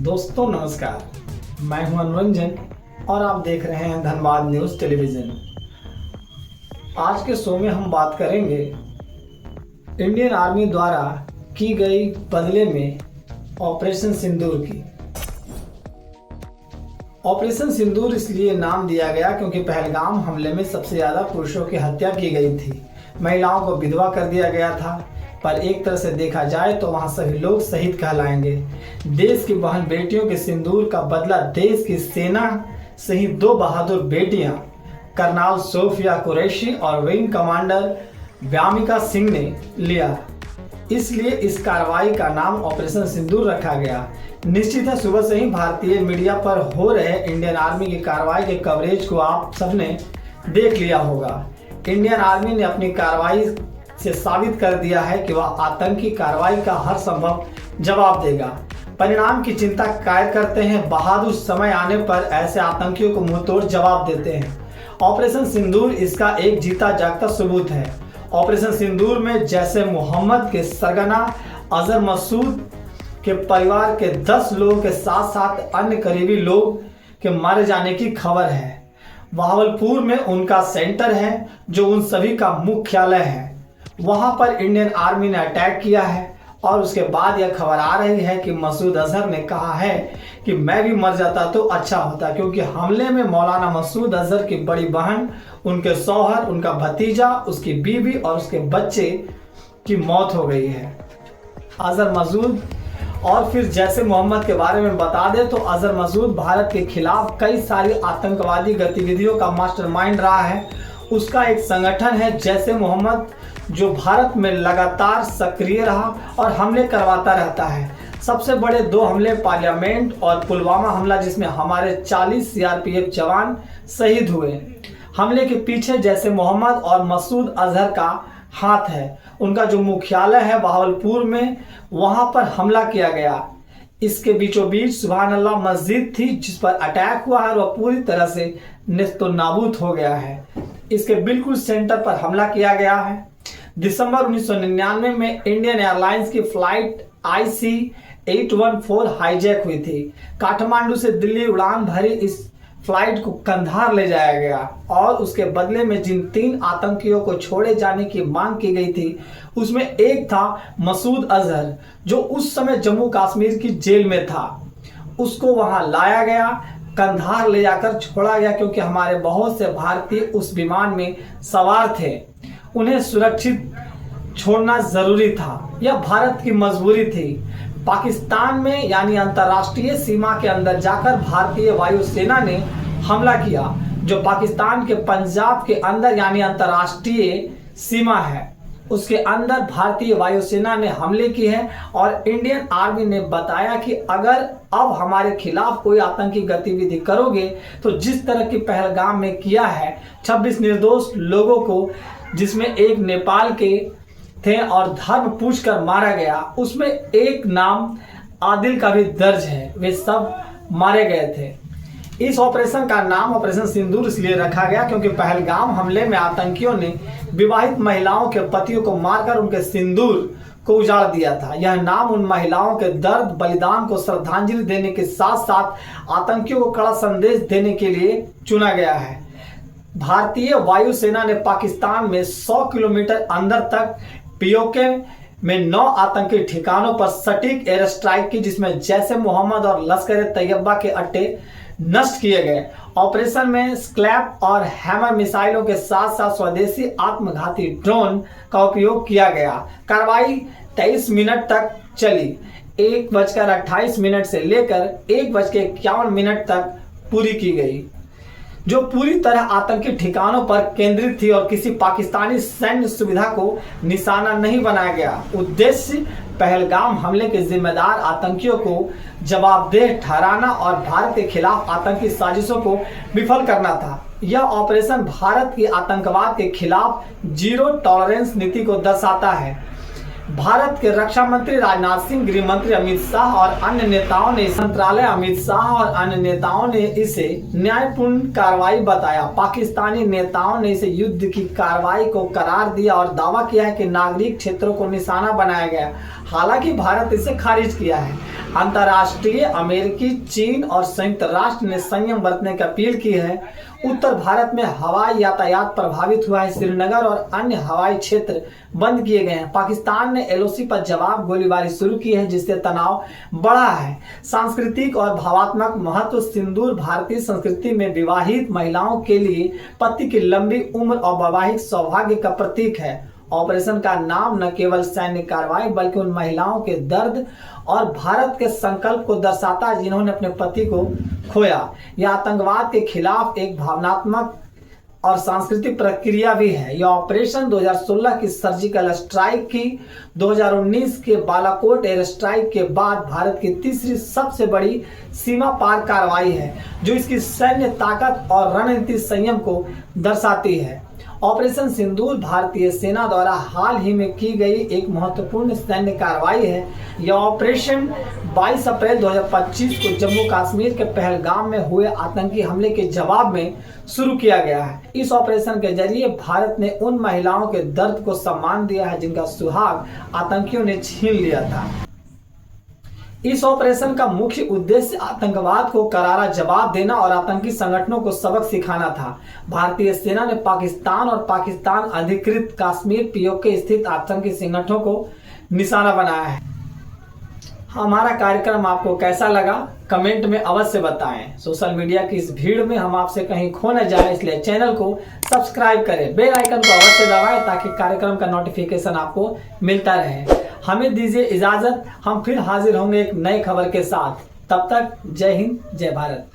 दोस्तों नमस्कार, मैं हूं अनुरंजन और आप देख रहे हैं धनबाद न्यूज़ टेलीविज़न। आज के शो में हम बात करेंगे इंडियन आर्मी द्वारा की गई बदले में ऑपरेशन सिंदूर की। ऑपरेशन सिंदूर इसलिए नाम दिया गया क्योंकि पहलगाम हमले में सबसे ज़्यादा पुरुषों की हत्या की गई थी, महिलाओं को विधवा कर दिया गया था। पर एक तरह से देखा जाए तो वहां सभी लोग शहीद कहलाएंगे। देश की बहन बेटियों के सिंदूर का बदला देश की सेना से ही दो बहादुर बेटियां कर्नल सोफिया कुरैशी और विंग कमांडर व्यामिका सिंह ने लिया। इसलिए इस कार्रवाई का नाम ऑपरेशन सिंदूर रखा गया। निश्चित है सुबह से ही भारतीय मीडिया पर हो रहे इंडियन आर्मी की कार्रवाई के कवरेज को आप सबने देख लिया होगा। इंडियन आर्मी ने अपनी कार्रवाई से साबित कर दिया है कि वह आतंकी कार्रवाई का हर संभव जवाब देगा। परिणाम की चिंता कायर करते हैं, बहादुर समय आने पर ऐसे आतंकियों को मुंहतोड़ जवाब देते हैं। ऑपरेशन सिंदूर इसका एक जीता जागता सबूत है। ऑपरेशन सिंदूर में जैसे मोहम्मद के सरगना अजहर मसूद के परिवार के 10 लोगों के साथ साथ अन्य करीबी लोग के मारे जाने की खबर है। बहावलपुर में उनका सेंटर है जो उन सभी का मुख्यालय है। वहां पर इंडियन आर्मी ने अटैक किया है और उसके बाद यह खबर आ रही है कि मसूद अजहर ने कहा है कि मैं भी मर जाता तो अच्छा होता, क्योंकि हमले में मौलाना मसूद अजहर की बड़ी बहन, उनके शौहर, उनका भतीजा, उसकी बीवी और उसके बच्चे की मौत हो गई है। अजहर मसूद और फिर जैसे मोहम्मद के बारे में बता दें तो अजहर मसूद भारत के खिलाफ कई सारी आतंकवादी गतिविधियों का मास्टरमाइंड रहा है। उसका एक संगठन है जैसे मोहम्मद जो भारत में लगातार सक्रिय रहा और हमले करवाता रहता है। सबसे बड़े 2 हमले पार्लियामेंट और पुलवामा हमला, जिसमें हमारे 40 सीआरपीएफ जवान शहीद हुए। हमले के पीछे जैसे मोहम्मद और मसूद अजहर का हाथ है। उनका जो मुख्यालय है बहावलपुर में, वहां पर हमला किया गया। इसके बीचों बीच सुभान अल्लाह मस्जिद थी जिस पर अटैक हुआ है और वह पूरी तरह से नेस्तो नाबूद हो गया है। इसके बिल्कुल सेंटर पर हमला किया गया है। दिसंबर 1999 में इंडियन एयरलाइंस की फ्लाइट IC-814 हाईजैक हुई थी। काठमांडू से दिल्ली उड़ान भरी इस फ्लाइट को कंधार ले जाया गया और उसके बदले में जिन 3 आतंकियों को छोड़े जाने की मांग की गई थी उसमें एक था मसूद अजहर, जो उस समय जम्मू कश्मीर की जेल में था। उसको वहां लाया गया, कंधार ले जाकर छोड़ा गया क्योंकि हमारे बहुत से भारतीय उस विमान में सवार थे। उन्हें सुरक्षित छोड़ना जरूरी था, यह भारत की मजबूरी थी। पाकिस्तान में यानी अंतर्राष्ट्रीय सीमा के अंदर जाकर भारतीय वायुसेना ने हमला किया, जो पाकिस्तान के पंजाब के अंदर यानी अंतर्राष्ट्रीय सीमा है, उसके अंदर भारतीय वायुसेना ने हमले किए हैं। और इंडियन आर्मी ने बताया कि अगर अब हमारे खिलाफ कोई आतंकी गतिविधि करोगे तो जिस तरह की पहलगाम में किया है 26 निर्दोष लोगों को, जिसमें एक नेपाल के थे और धर्म पूछकर मारा गया, उसमें एक नाम आदिल का भी दर्ज है। वे सब मारे गए थे। इस ऑपरेशन का नाम ऑपरेशन सिंदूर इसलिए रखा गया क्योंकि पहलगाम हमले में आतंकियों ने विवाहित महिलाओं के पतियों को मारकर उनके सिंदूर को उजाड़ दिया था। यह नाम उन महिलाओं के दर्द बलिदान को श्रद्धांजलि देने के साथ साथ आतंकियों को कड़ा संदेश देने के लिए चुना गया है। भारतीय वायुसेना ने पाकिस्तान में 100 किलोमीटर अंदर तक पीओके में 9 आतंकी ठिकानों पर सटीक एयर स्ट्राइक की, जिसमें जैसे मोहम्मद और लश्कर तैयबा के अड्डे नष्ट किए गए। ऑपरेशन में स्कैल्प और हैमर मिसाइलों के साथ साथ स्वदेशी आत्मघाती ड्रोन का उपयोग किया गया। कार्रवाई 23 मिनट तक चली। 1:28 से लेकर 1:51 तक पूरी की गई, जो पूरी तरह आतंकी ठिकानों पर केंद्रित थी और किसी पाकिस्तानी सैन्य सुविधा को निशाना नहीं बनाया गया। उद्देश्य पहलगाम हमले के जिम्मेदार आतंकियों को जवाबदेह ठहराना और भारत के खिलाफ आतंकी साजिशों को विफल करना था। यह ऑपरेशन भारत की आतंकवाद के खिलाफ जीरो टॉलरेंस नीति को दर्शाता है। भारत के रक्षा मंत्री राजनाथ सिंह, गृह मंत्री अमित शाह और अन्य नेताओं ने इसे न्यायपूर्ण कार्रवाई बताया। पाकिस्तानी नेताओं ने इसे युद्ध की कार्रवाई को करार दिया और दावा किया है कि नागरिक क्षेत्रों को निशाना बनाया गया। हालांकि भारत इसे खारिज किया है। अंतर्राष्ट्रीय अमेरिकी, चीन और संयुक्त राष्ट्र ने संयम बरतने की अपील की है। उत्तर भारत में हवाई यातायात प्रभावित हुआ है। श्रीनगर और अन्य हवाई क्षेत्र बंद किए गए हैं। पाकिस्तान ने एलओसी पर जवाब गोलीबारी शुरू की है, जिससे तनाव बढ़ा है। सांस्कृतिक और भावात्मक महत्व। सिंदूर भारतीय संस्कृति में विवाहित महिलाओं के लिए पति की लंबी उम्र और वैवाहिक सौभाग्य का प्रतीक है। ऑपरेशन का नाम न केवल सैन्य कार्रवाई बल्कि उन महिलाओं के दर्द और भारत के संकल्प को दर्शाता है जिन्होंने अपने पति को खोया। यह आतंकवाद के खिलाफ एक भावनात्मक और सांस्कृतिक प्रक्रिया भी है। यह ऑपरेशन 2016 की सर्जिकल स्ट्राइक की 2019 के बालाकोट एयर स्ट्राइक के बाद भारत की तीसरी सबसे बड़ी सीमा पार कार्रवाई है, जो इसकी सैन्य ताकत और रणनीतिक संयम को दर्शाती है। ऑपरेशन सिंदूर भारतीय सेना द्वारा हाल ही में की गई एक महत्वपूर्ण सैन्य कार्रवाई है। यह ऑपरेशन 22 अप्रैल 2025 को जम्मू कश्मीर के पहलगाम में हुए आतंकी हमले के जवाब में शुरू किया गया है। इस ऑपरेशन के जरिए भारत ने उन महिलाओं के दर्द को सम्मान दिया है जिनका सुहाग आतंकियों ने छीन लिया था। इस ऑपरेशन का मुख्य उद्देश्य आतंकवाद को करारा जवाब देना और आतंकी संगठनों को सबक सिखाना था। भारतीय सेना ने पाकिस्तान और पाकिस्तान अधिकृत कश्मीर पीओके स्थित आतंकी संगठनों को निशाना बनाया है। हमारा कार्यक्रम आपको कैसा लगा कमेंट में अवश्य बताएं। सोशल मीडिया की इस भीड़ में हम आपसे कहीं खो न जाए, इसलिए चैनल को सब्सक्राइब करें, बेल आइकन को अवश्य दबाएं ताकि कार्यक्रम का नोटिफिकेशन आपको मिलता रहे। हमें दीजिए इजाजत, हम फिर हाजिर होंगे एक नई खबर के साथ। तब तक जय हिंद, जय भारत।